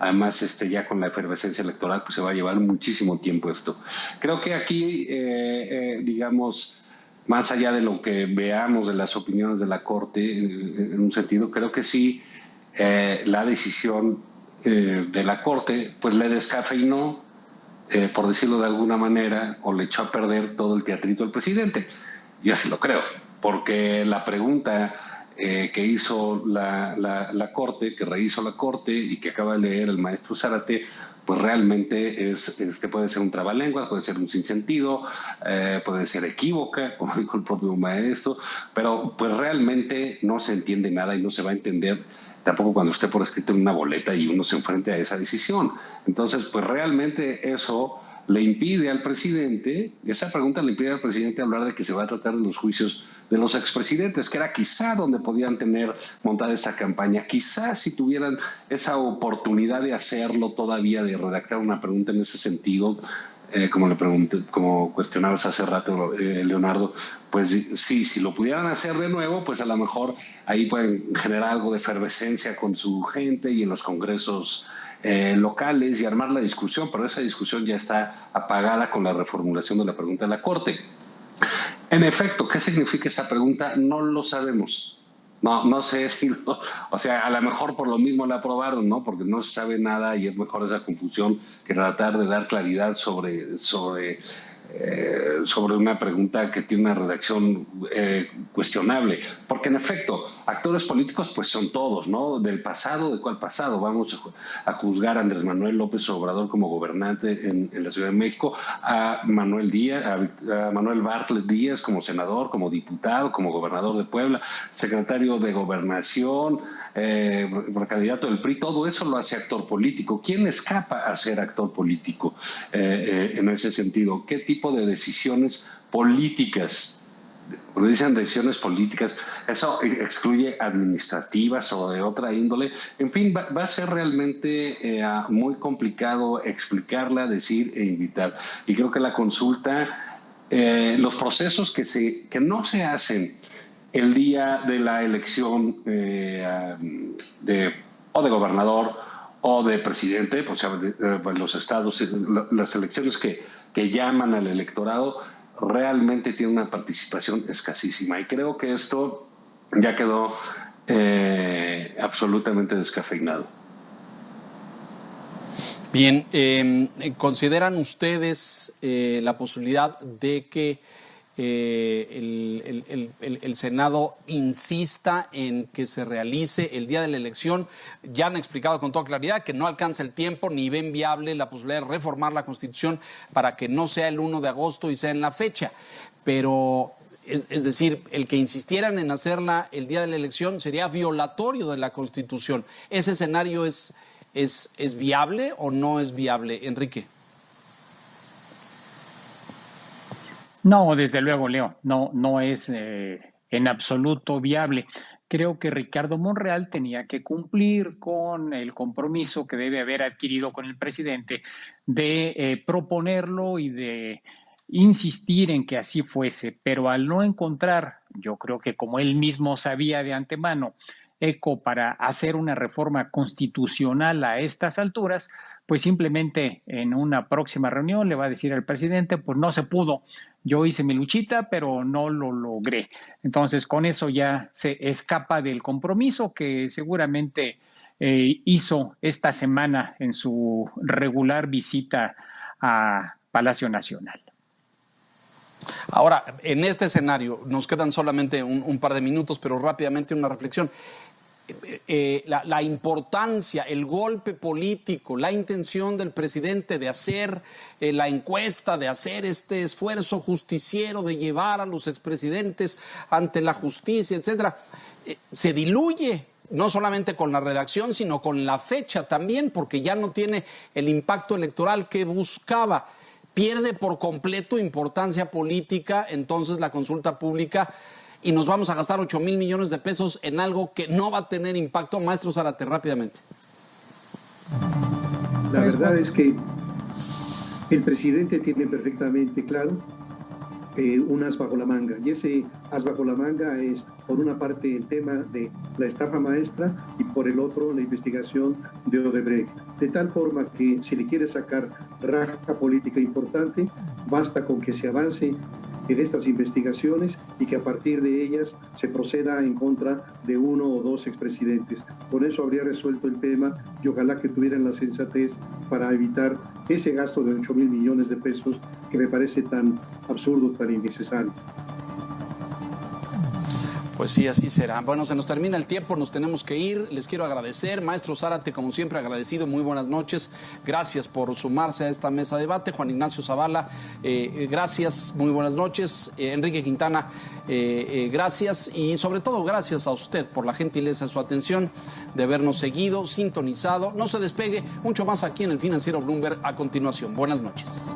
además ya con la efervescencia electoral, pues se va a llevar muchísimo tiempo esto. Creo que aquí, digamos, más allá de lo que veamos de las opiniones de la Corte, en un sentido, creo que sí, la decisión de la Corte, pues le descafeinó, por decirlo de alguna manera, o le echó a perder todo el teatrito al presidente. Yo así lo creo, porque la pregunta que hizo la Corte, que rehizo la Corte y que acaba de leer el maestro Zárate, pues realmente puede ser un trabalenguas, puede ser un sinsentido, puede ser equívoca, como dijo el propio maestro, pero pues realmente no se entiende nada y no se va a entender tampoco cuando esté por escrito en una boleta y uno se enfrente a esa decisión. Entonces, pues realmente eso le impide al presidente, esa pregunta le impide al presidente hablar de que se va a tratar de los juicios de los expresidentes, que era quizá donde podían tener montada esa campaña. Quizás si tuvieran esa oportunidad de hacerlo todavía, de redactar una pregunta en ese sentido, como le pregunté, como cuestionabas hace rato, Leonardo, pues sí, si lo pudieran hacer de nuevo, pues a lo mejor ahí pueden generar algo de efervescencia con su gente y en los congresos locales y armar la discusión, pero esa discusión ya está apagada con la reformulación de la pregunta de la Corte. En efecto, ¿qué significa esa pregunta? No lo sabemos. No sé si, o sea, a lo mejor por lo mismo la aprobaron, ¿no? Porque no se sabe nada y es mejor esa confusión que tratar de dar claridad sobre una pregunta que tiene una redacción cuestionable. Porque en efecto, actores políticos pues son todos, ¿no? Del pasado, ¿de cuál pasado? Vamos a juzgar a Andrés Manuel López Obrador como gobernante en la Ciudad de México, a Manuel Díaz, a Manuel Bartlett Díaz como senador, como diputado, como gobernador de Puebla, secretario de Gobernación, candidato del PRI, todo eso lo hace actor político. ¿Quién escapa a ser actor político en ese sentido? ¿Qué tipo de decisiones políticas? Cuando dicen decisiones políticas, eso excluye administrativas o de otra índole. En fin, va a ser realmente muy complicado explicarla, decir e invitar. Y creo que la consulta, los procesos que no se hacen el día de la elección o de gobernador o de presidente, pues los estados, las elecciones que llaman al electorado, realmente tiene una participación escasísima. Y creo que esto ya quedó absolutamente descafeinado. Bien, ¿consideran ustedes la posibilidad de que el Senado insista en que se realice el día de la elección? Ya han explicado con toda claridad que no alcanza el tiempo ni ven viable la posibilidad de reformar la Constitución para que no sea el 1 de agosto y sea en la fecha. Pero, es decir, el que insistieran en hacerla el día de la elección sería violatorio de la Constitución. ¿Ese escenario es viable o no es viable, Enrique? No, desde luego, Leo, no es en absoluto viable. Creo que Ricardo Monreal tenía que cumplir con el compromiso que debe haber adquirido con el presidente de proponerlo y de insistir en que así fuese, pero al no encontrar, yo creo que como él mismo sabía de antemano, eco para hacer una reforma constitucional a estas alturas, pues simplemente en una próxima reunión le va a decir al presidente, pues no se pudo, yo hice mi luchita, pero no lo logré. Entonces, con eso ya se escapa del compromiso que seguramente hizo esta semana en su regular visita a Palacio Nacional. Ahora, en este escenario, nos quedan solamente un par de minutos, pero rápidamente una reflexión. La importancia, el golpe político, la intención del presidente de hacer la encuesta, de hacer este esfuerzo justiciero, de llevar a los expresidentes ante la justicia, etcétera, se diluye no solamente con la redacción, sino con la fecha también, porque ya no tiene el impacto electoral que buscaba. Pierde por completo importancia política entonces la consulta pública y nos vamos a gastar 8,000 millones de pesos en algo que no va a tener impacto. Maestro Zárate, rápidamente. La verdad es que el presidente tiene perfectamente claro un as bajo la manga. Y ese as bajo la manga es, por una parte, el tema de la estafa maestra y por el otro, la investigación de Odebrecht. De tal forma que si le quiere sacar raja política importante, basta con que se avance en estas investigaciones y que a partir de ellas se proceda en contra de uno o dos expresidentes. Con eso habría resuelto el tema y ojalá que tuvieran la sensatez para evitar ese gasto de 8,000 millones de pesos que me parece tan absurdo, tan innecesario. Pues sí, así será. Bueno, se nos termina el tiempo, nos tenemos que ir. Les quiero agradecer. Maestro Zárate, como siempre, agradecido. Muy buenas noches. Gracias por sumarse a esta mesa de debate. Juan Ignacio Zavala, gracias. Muy buenas noches. Enrique Quintana, gracias. Y sobre todo, gracias a usted por la gentileza de su atención, de habernos seguido, sintonizado. No se despegue, mucho más aquí en el Financiero Bloomberg a continuación. Buenas noches.